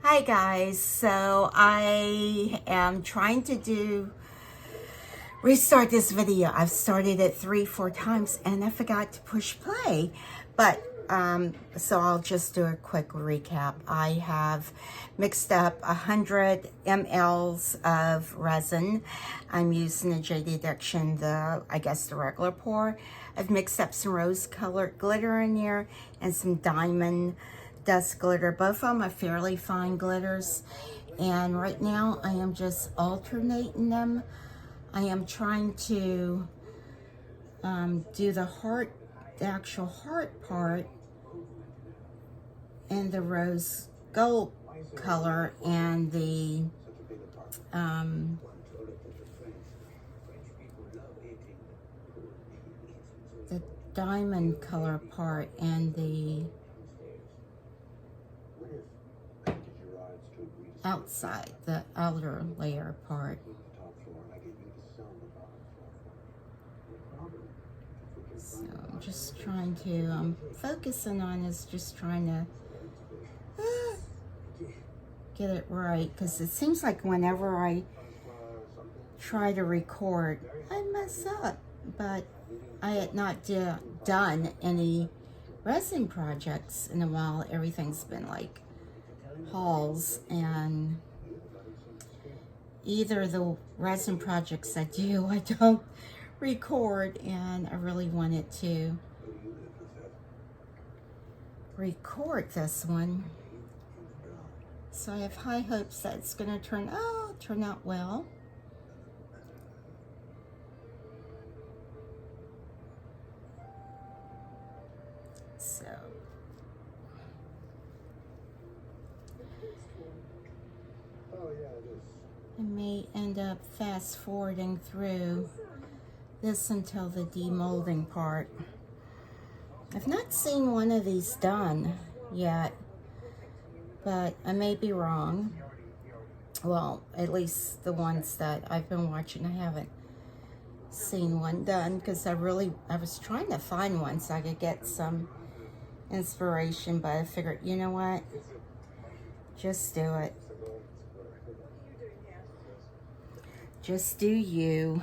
Hi guys, so I am trying to restart this video. I've started it 3-4 times and I forgot to push play, but so I'll just do a quick recap. I have mixed up 100 mLs of resin. I'm using the JD Addiction, I guess the regular pour. I've mixed up some rose colored glitter in here and some diamond dust glitter. Both of them are fairly fine glitters, and right now I am just alternating them. I am trying to do the heart, the actual heart part in the rose gold color, and the diamond color part and the outside, the outer layer part. So I'm just trying to, I'm focusing on is just trying to get it right, because it seems like whenever I try to record, I mess up. But I had not done any resin projects in a while. Everything's been like hauls, and either the resin projects I do, I don't record, and I really wanted to record this one. So I have high hopes that it's going to turn out well. So I may end up fast forwarding through this until the demolding part. I've not seen one of these done yet, but I may be wrong. Well, at least the ones that I've been watching, I haven't seen one done, because I was trying to find one so I could get some inspiration, but I figured, you know what, just do it. Just do you,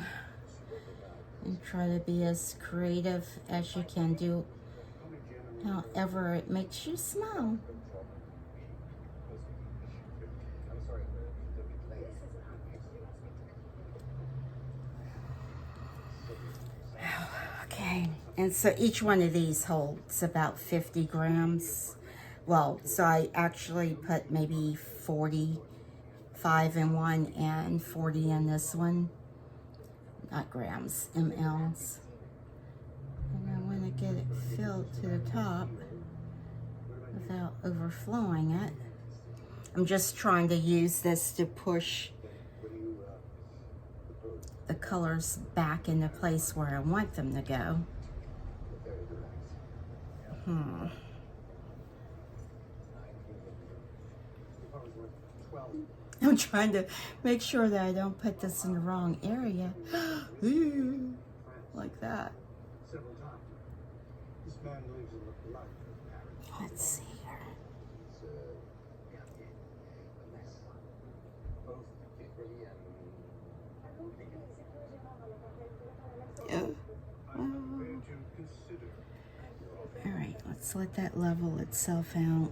and try to be as creative as you can, do however it makes you smile. Okay, and so each one of these holds about 50 grams. Well, so I actually put maybe 45 in one and 40 in this one. Not grams, mLs. And I want to get it filled to the top without overflowing it. I'm just trying to use this to push the colors back into place where I want them to go. I'm trying to make sure that I don't put this in the wrong area. Like that. Let's see here. All right, let's let that level itself out.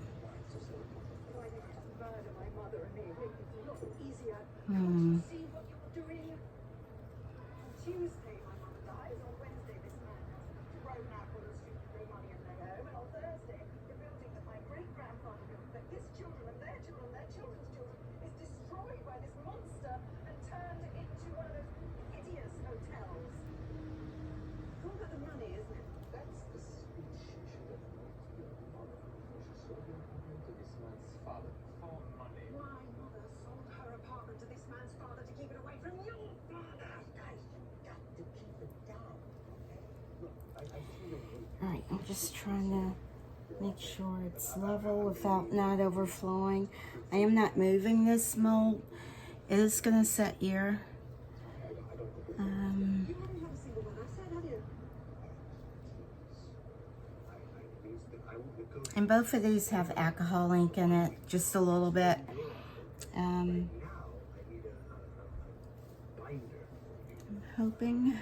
Alright, I'm just trying to make sure it's level without not overflowing. I am not moving this mold. It is going to set here. And both of these have alcohol ink in it, just a little bit. I'm hoping.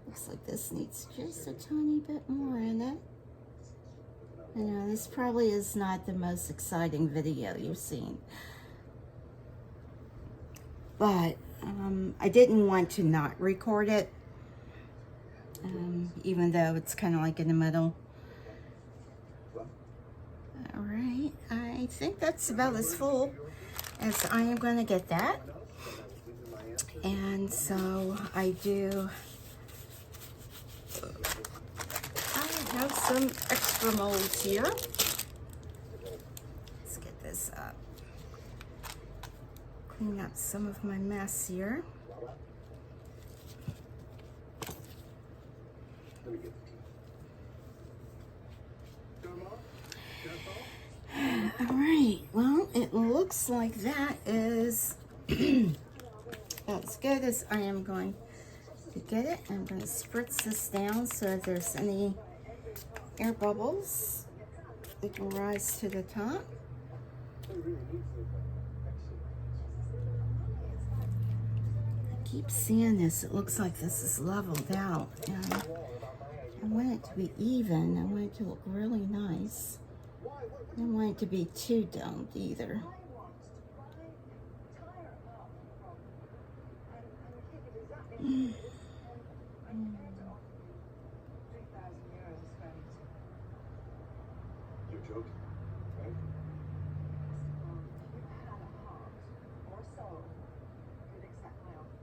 Looks like this needs just a tiny bit more in it. I know this probably is not the most exciting video you've seen, but I didn't want to not record it, even though it's kind of like in the middle. All right, I think that's about as full as I am going to get that. And so I have some extra molds here. Let's get this up. Clean up some of my mess here. All right, well, it looks like that is as good as I am going to get it. I'm going to spritz this down so if there's any air bubbles, they can rise to the top. I keep seeing this. It looks like this is leveled out, and I want it to be even. I want it to look really nice. I don't want it to be too domed either. You're joking, right? You had a heart or soul could accept my offer.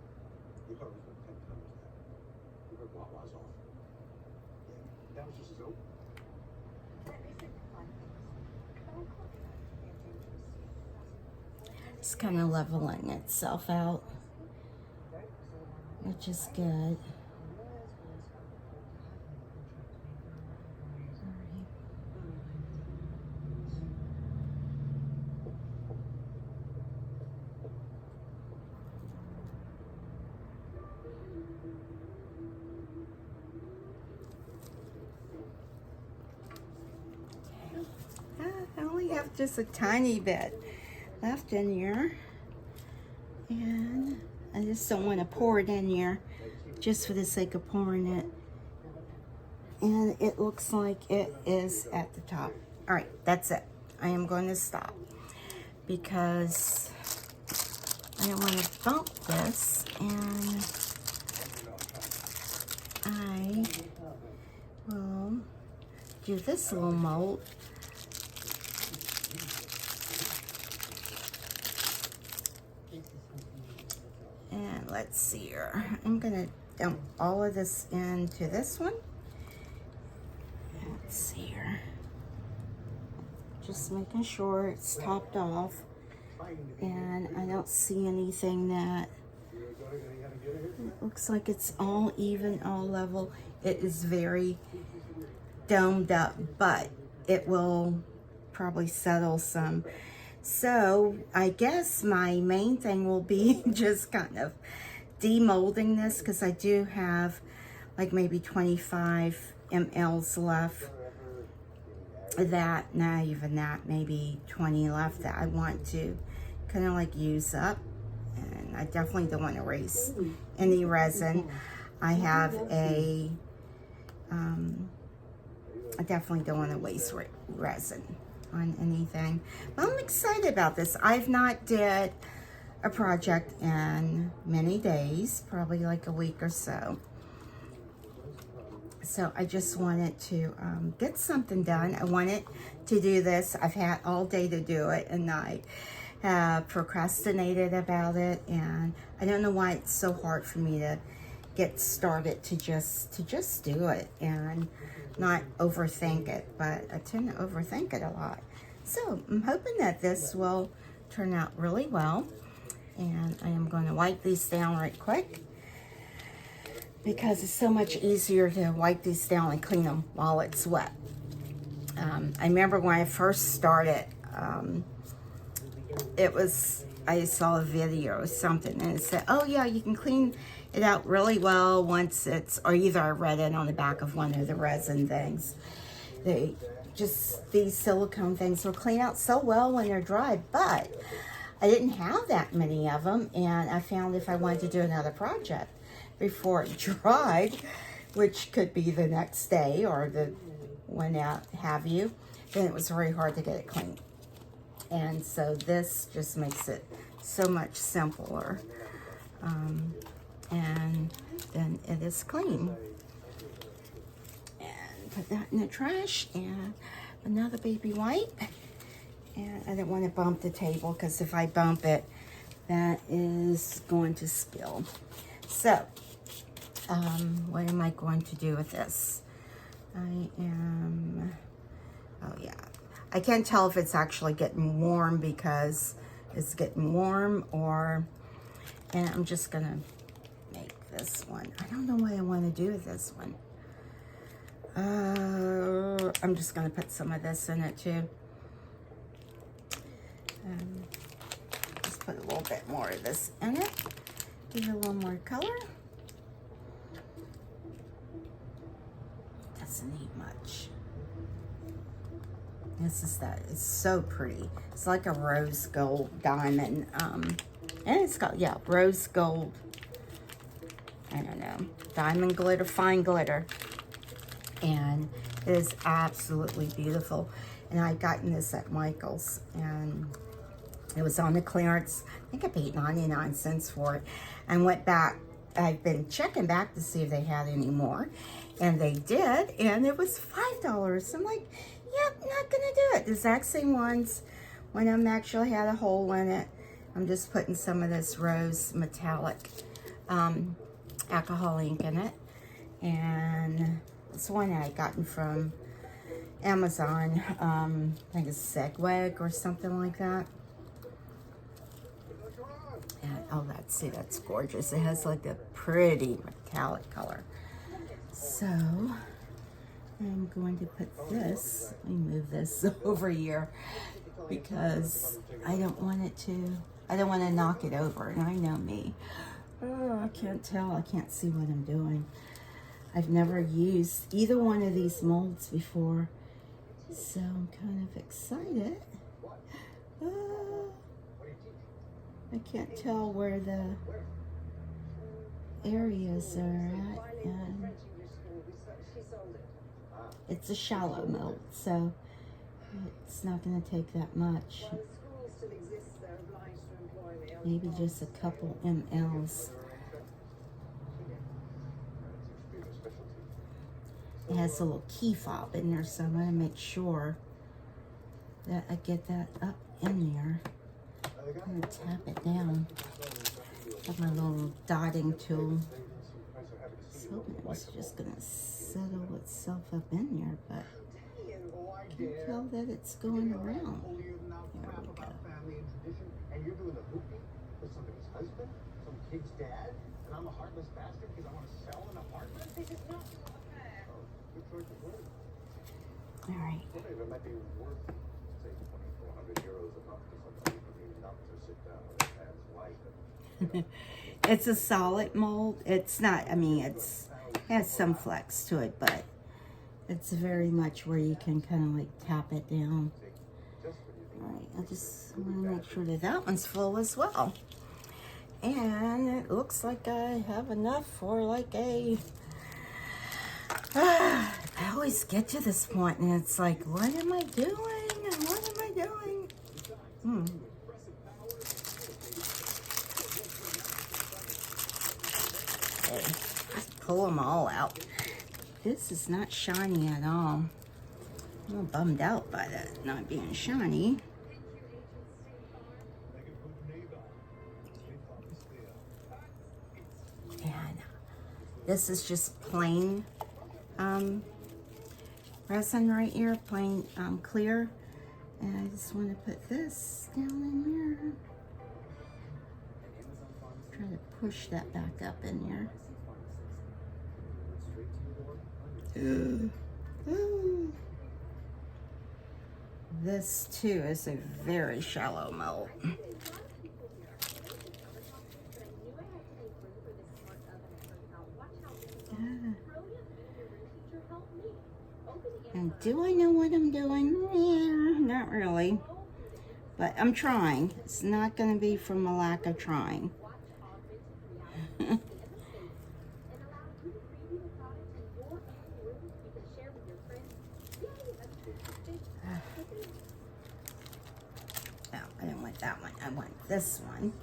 You probably spent 10 times that. You heard Wawa's offer. Yeah, that was just a joke. Let me simplify things. Don't contract their dangerous. It's kind of leveling itself out, which is good. I only have just a tiny bit left in here, and I just don't want to pour it in here just for the sake of pouring it. And it looks like it is at the top. All right, that's it. I am going to stop because I don't want to bump this, and I will do this little mold. And let's see here. I'm gonna dump all of this into this one. Let's see here. Just making sure it's topped off. And I don't see anything that it looks like it's all even, all level. It is very domed up, but it will probably settle some. So I guess my main thing will be just kind of demolding this, because I do have like maybe 25 mLs left. That, not even that, maybe 20 left that I want to kind of like use up. And I definitely don't want to waste any resin. I have a, I definitely don't want to waste resin on anything. But I'm excited about this. I've not did a project in many days, probably like a week or so. So I just wanted to get something done. I wanted to do this. I've had all day to do it, and I have procrastinated about it, and I don't know why it's so hard for me to get started to just do it and not overthink it. But I tend to overthink it a lot. So I'm hoping that this will turn out really well, and I am going to wipe these down right quick, because it's so much easier to wipe these down and clean them while it's wet. I remember when I first started, I saw a video or something, and it said, oh yeah, you can clean it out really well once it's, or either I read it on the back of one of the resin things. These silicone things will clean out so well when they're dry, but I didn't have that many of them, and I found if I wanted to do another project before it dried, which could be the next day or the when out have you, then it was very hard to get it clean. And so this just makes it so much simpler. And then it is clean. And put that in the trash, and another baby wipe. And I didn't want to bump the table, because if I bump it, that is going to spill. So, what am I going to do with this? Oh yeah. I can't tell if it's actually getting warm because it's getting warm, and I'm just gonna make this one. I don't know what I want to do with this one. I'm just gonna put some of this in it too. Let's put a little bit more of this in it. Give it a little more color. Doesn't need much. It's so pretty. It's like a rose gold diamond. And it's got, yeah, rose gold, I don't know, diamond glitter, fine glitter. And it is absolutely beautiful. And I gotten this at Michael's, and it was on the clearance. I think I paid 99 cents for it. And went back, I've been checking back to see if they had any more. And they did, and it was $5. I'm like, yep, not gonna do it. The exact same ones. One of them actually had a hole in it. I'm just putting some of this rose metallic alcohol ink in it. And it's one that I gotten from Amazon. I think it's Segweg or something like that. And oh, that's gorgeous. It has like a pretty metallic color. So I'm going to put this, let me move this over here, because I don't want to knock it over, and I know me. Oh, I can't tell, I can't see what I'm doing. I've never used either one of these molds before, so I'm kind of excited. I can't tell where the areas are at, and it's a shallow mold, so it's not going to take that much. Maybe just a couple mLs. It has a little key fob in there, so I'm going to make sure that I get that up in there. I'm going to tap it down with my little dotting tool. I was hoping it was just going to settle itself up in there, but I can tell that it's going around. There we go. And you're doing the hoopty with somebody's husband, some kid's dad, and I'm a heartless bastard because I want to sell an apartment? This is not fair. Oh, good choice of words. All right. It might be worth, say, 2,400 euros a month to somebody for me not to sit down with a man's wife. It's a solid mold. It's not, I mean, it has some flex to it, but it's very much where you can kind of like tap it down. All right, I just want to make sure that that one's full as well. And it looks like I have enough for like a... I always get to this point and it's like, what am I doing? What am I doing? Okay, just pull them all out. This is not shiny at all. I'm a little bummed out by that not being shiny. And this is just plain resin right here, plain clear. And I just want to put this down in here. Try to push that back up in here. This too is a very shallow mold. And do I know what I'm doing? Yeah, not really. But I'm trying. It's not going to be from a lack of trying. No, I didn't want that one. I want this one.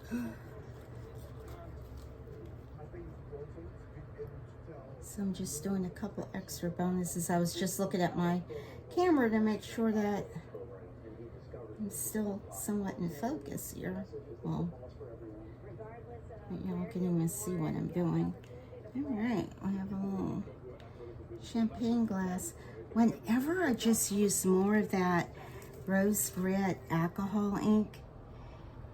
So I'm just doing a couple extra bonuses. I was just looking at my camera to make sure that I'm still somewhat in focus here. Well, y'all can even see what I'm doing. All right, I have a little champagne glass. Whenever I just use more of that rose red alcohol ink,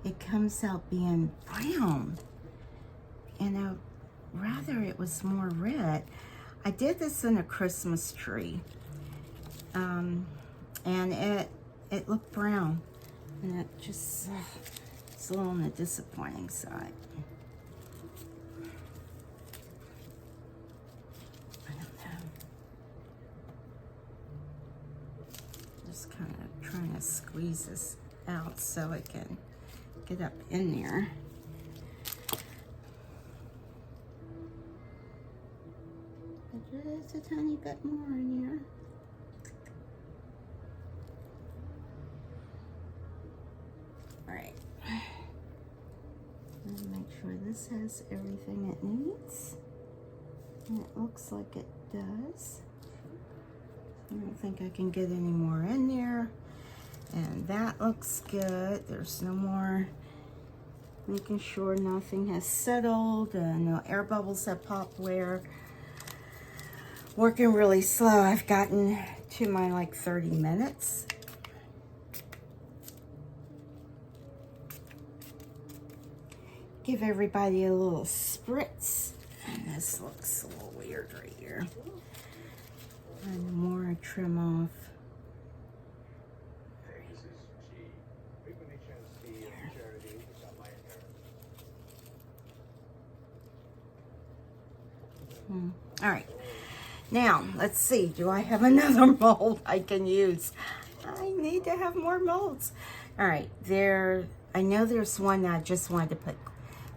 it comes out being brown. And I'd rather it was more red. I did this in a Christmas tree. And it looked brown. And it just, it's a little on the disappointing side. I don't know. Just kind of trying to squeeze this out so it can get up in there. Just a tiny bit more in here. All right. And make sure this has everything it needs. And it looks like it does. I don't think I can get any more in there. And that looks good. There's no more. Making sure nothing has settled and no air bubbles have popped where. Working really slow. I've gotten to my like 30 minutes. Give everybody a little spritz. And this looks a little weird right here. And more trim off. All right. Now, let's see. Do I have another mold I can use? I need to have more molds. All right. I know there's one that I just wanted to put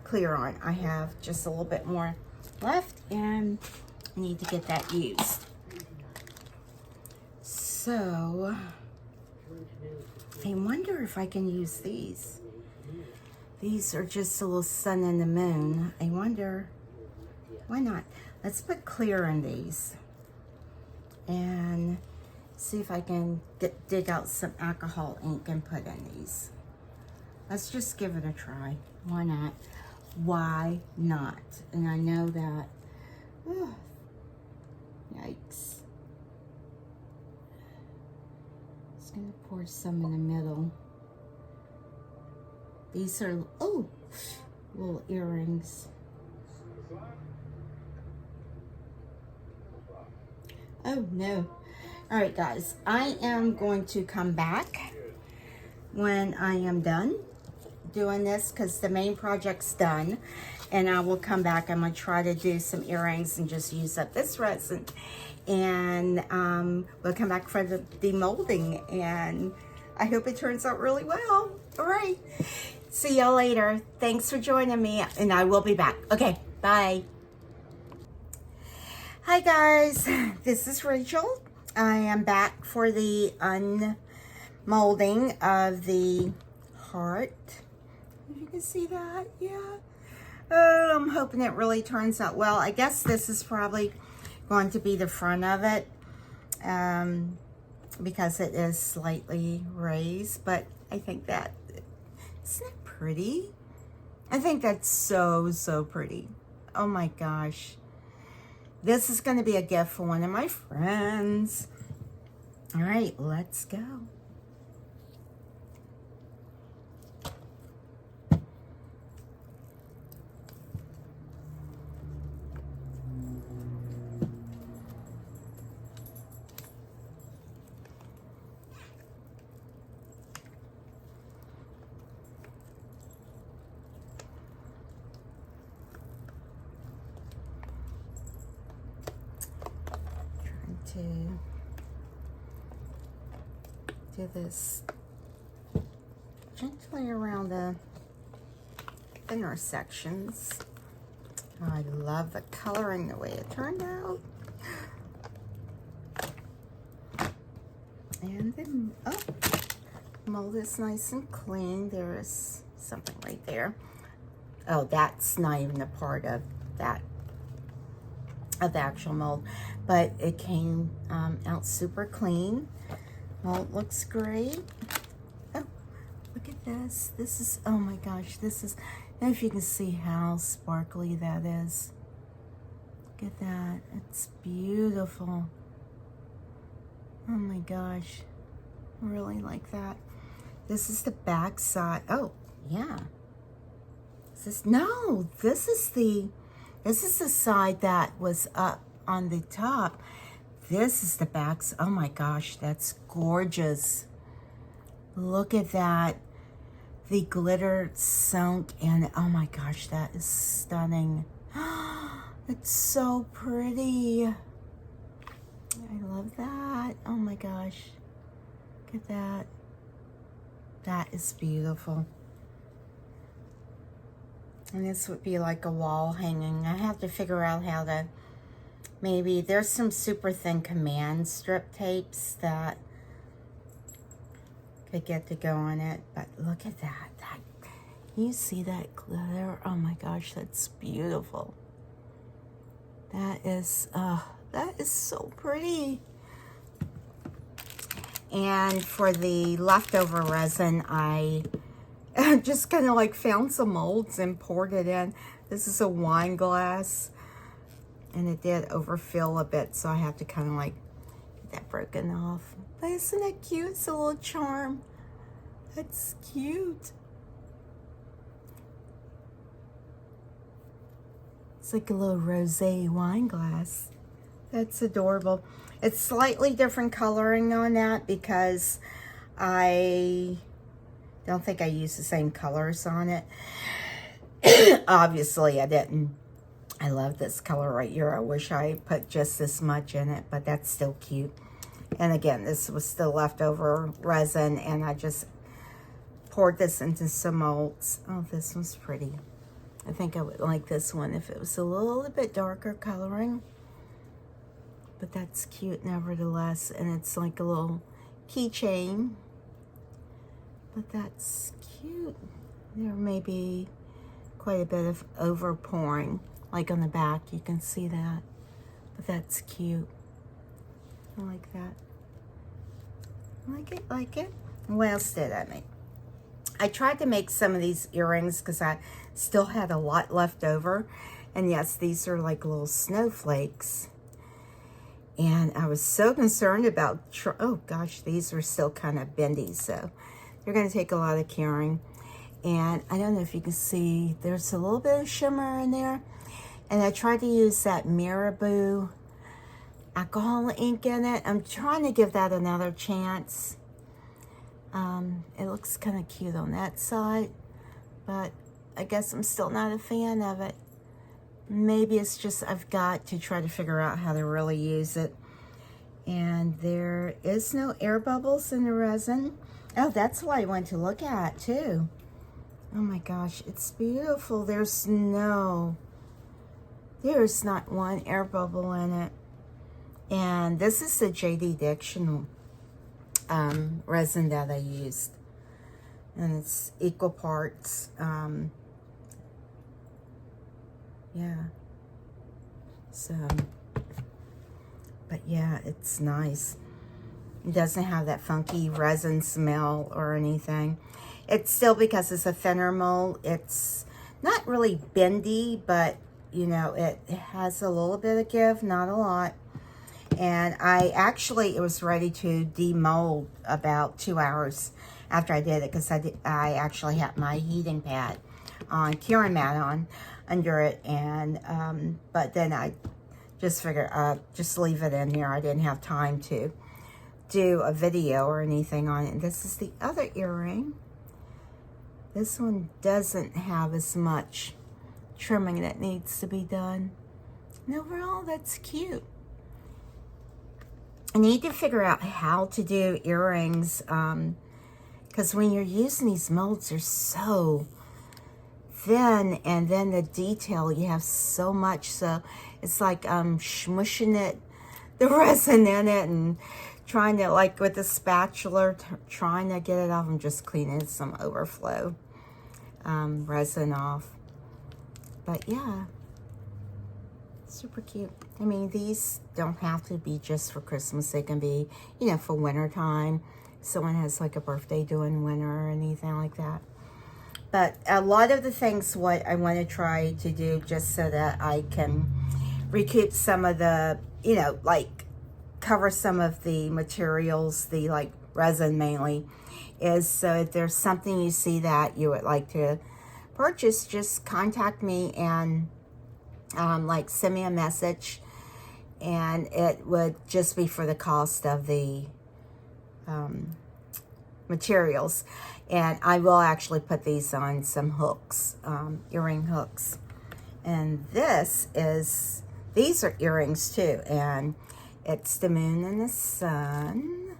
clear on. I have just a little bit more left, and I need to get that used. So, I wonder if I can use these. These are just a little sun and the moon. I wonder, why not? Let's put clear in these and see if I can dig out some alcohol ink and put in these. Let's just give it a try. Why not? Why not? And I know that, oh, yikes. Just gonna pour some in the middle. These are, oh, little earrings. Oh no. All right, guys, I am going to come back when I am done doing this because the main project's done, and I will come back. I'm gonna try to do some earrings and just use up this resin, and we'll come back for the demolding, and I hope it turns out really well. All right, see y'all later. Thanks for joining me, and I will be back. Okay, bye. Hi guys, this is Rachel. I am back for the unmolding of the heart. If you can see that, yeah. I'm hoping it really turns out well. I guess this is probably going to be the front of it because it is slightly raised, but I think that, isn't it pretty? I think that's so, so pretty. Oh my gosh. This is going to be a gift for one of my friends. All right, let's go. To do this gently around the thinner sections. I love the coloring, the way it turned out. And then, oh, mold is nice and clean. There's something right there. Oh, that's not even a part of that, of the actual mold, but it came out super clean. Mold looks great. Oh, look at this. This is, oh my gosh, this is, I don't know if you can see how sparkly that is. Look at that. It's beautiful. Oh my gosh. I really like that. This is the back side. Oh, yeah. No, this is the side that was up on the top. This is the back. Oh my gosh, that's gorgeous. Look at that. The glitter sunk in. Oh my gosh, that is stunning. It's so pretty. I love that. Oh my gosh. Look at that. That is beautiful. And this would be like a wall hanging. I have to figure out how to, maybe there's some super thin command strip tapes that could get to go on it. But look at that. You see that glitter? Oh my gosh, that's beautiful. That is so pretty. And for the leftover resin, I just kind of like found some molds and poured it in. This is a wine glass, and it did overfill a bit, so I have to kind of like get that broken off. But isn't it cute? It's a little charm. That's cute. It's like a little rosé wine glass. That's adorable. It's slightly different coloring on that because I don't think I used the same colors on it. Obviously, I didn't. I love this color right here. I wish I put just this much in it, but that's still cute. And again, this was still leftover resin, and I just poured this into some molds. Oh, this one's pretty. I think I would like this one if it was a little bit darker coloring. But that's cute nevertheless, and it's like a little keychain. But that's cute. There may be quite a bit of over pouring, like on the back, you can see that. But that's cute. I like that. Like it. What else did I make? I tried to make some of these earrings because I still had a lot left over. And yes, these are like little snowflakes. And I was so concerned about, oh gosh, these are still kind of bendy, so they're going to take a lot of caring. And I don't know if you can see, there's a little bit of shimmer in there. And I tried to use that Marabou alcohol ink in it. I'm trying to give that another chance. It looks kind of cute on that side, but I guess I'm still not a fan of it. Maybe it's just I've got to try to figure out how to really use it. And there is no air bubbles in the resin. Oh, that's what I went to look at too. Oh my gosh, it's beautiful. There's not one air bubble in it. And this is the JD Dictional resin that I used. And it's equal parts. Yeah. So, but yeah, it's nice. It doesn't have that funky resin smell or anything. It's still, because it's a thinner mold, it's not really bendy, but you know, it has a little bit of give, not a lot. And it was ready to demold about 2 hours after I did it, because I actually had my heating pad on, curing mat on under it, and but then I just figured just leave it in here. I didn't have time to do a video or anything on it. And this is the other earring. This one doesn't have as much trimming that needs to be done. And overall, that's cute. I need to figure out how to do earrings, because when you're using these molds, they're so thin, and then the detail, you have so much, so it's like smushing it, the resin in it, and trying to, like with the spatula, trying to get it off. I'm just cleaning some overflow resin off. But yeah, super cute. I mean, these don't have to be just for Christmas. They can be, you know, for winter time. Someone has like a birthday doing winter or anything like that. But a lot of the things what I want to try to do, just so that I can recoup some of the, you know, like cover some of the materials, the like resin mainly, is so if there's something you see that you would like to purchase, just contact me and like send me a message, and it would just be for the cost of the materials. And I will actually put these on some hooks, earring hooks. And these are earrings too, and it's the moon and the sun.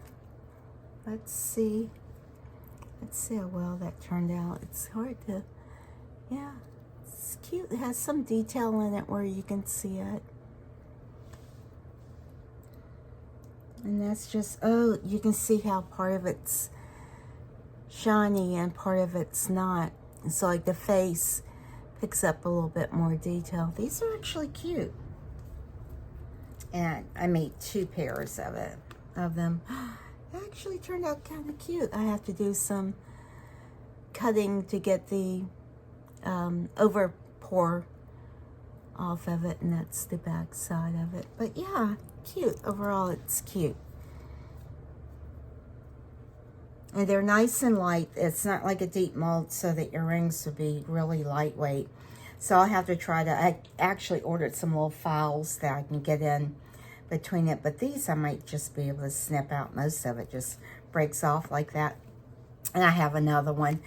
Let's see how well that turned out. It's hard to, yeah, it's cute. It has some detail in it where you can see it. And that's just, oh, you can see how part of it's shiny and part of it's not. And so like the face picks up a little bit more detail. These are actually cute. And I made 2 pairs of them. It actually turned out kind of cute. I have to do some cutting to get the over pour off of it, and that's the back side of it. But yeah, cute. Overall, it's cute. And they're nice and light. It's not like a deep mold, so the earrings would be really lightweight. So I'll have to try to, I actually ordered some little files that I can get in between it. But these I might just be able to snip out. Most of it just breaks off like that. And I have another one.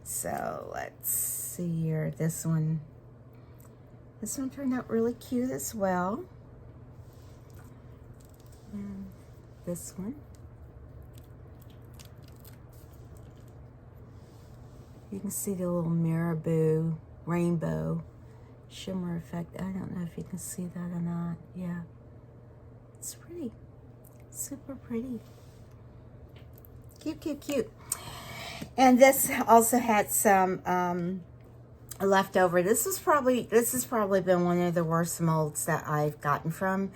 So let's see here. This one turned out really cute as well. And this one. You can see the little marabou rainbow shimmer effect. I don't know if you can see that or not. Yeah, it's pretty, super pretty. Cute, cute, cute. And this also had some leftover. This has probably been one of the worst molds that I've gotten from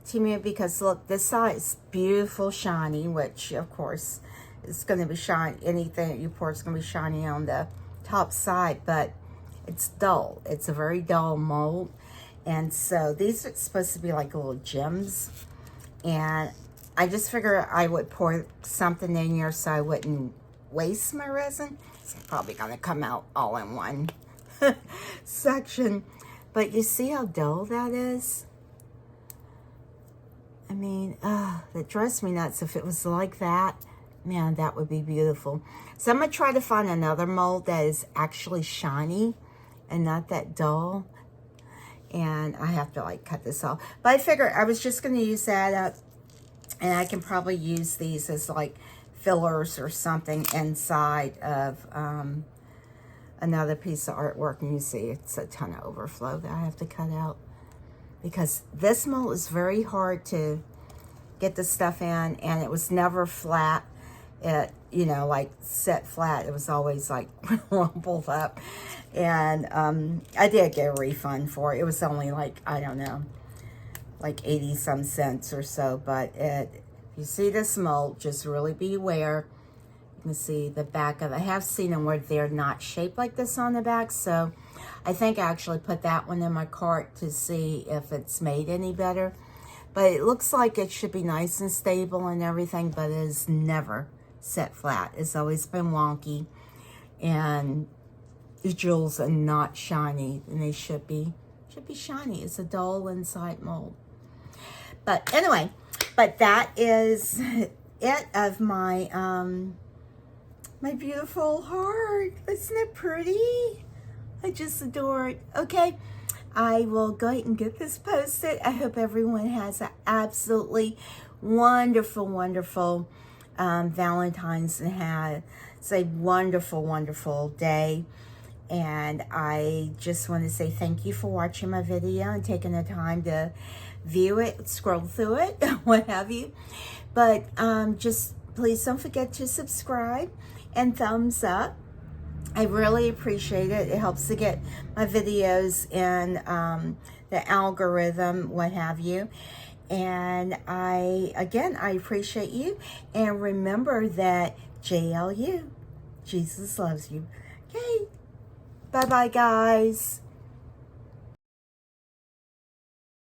Temu, because look, this side is beautiful, shiny, which of course it's going to be shiny. Anything that you pour is going to be shiny on the top side, but it's dull. It's a very dull mold. And so these are supposed to be like little gems. And I just figured I would pour something in here so I wouldn't waste my resin. It's probably going to come out all in one section. But you see how dull that is? I mean, that drives me nuts. If it was like that, man, that would be beautiful. So I'm going to try to find another mold that is actually shiny and not that dull. And I have to like cut this off. But I figured I was just going to use that up. And I can probably use these as like fillers or something inside of another piece of artwork. And you see it's a ton of overflow that I have to cut out. Because this mold is very hard to get the stuff in. And it was never flat. It, you know, like set flat. It was always like rumpled up. And I did get a refund for it. It was only like, I don't know, like 80 some cents or so. But if you see this mold, just really beware. You can see the back of it. I have seen them where they're not shaped like this on the back. So I think I actually put that one in my cart to see if it's made any better. But it looks like it should be nice and stable and everything, but it is never set flat. It's always been wonky, and the jewels are not shiny, and they should be shiny. It's a dull inside mold. But anyway, but that is it of my my beautiful heart. Isn't it pretty? I just adore it. Okay, I will go ahead and get this posted. I hope everyone has an absolutely wonderful, wonderful Valentine's and had a wonderful, wonderful day. And I just want to say thank you for watching my video and taking the time to view it, scroll through it, what have you. But just please don't forget to subscribe and thumbs up. I really appreciate it. It helps to get my videos in the algorithm, what have you. And again, I appreciate you. And remember that JLU, Jesus loves you. Okay. Bye-bye, guys.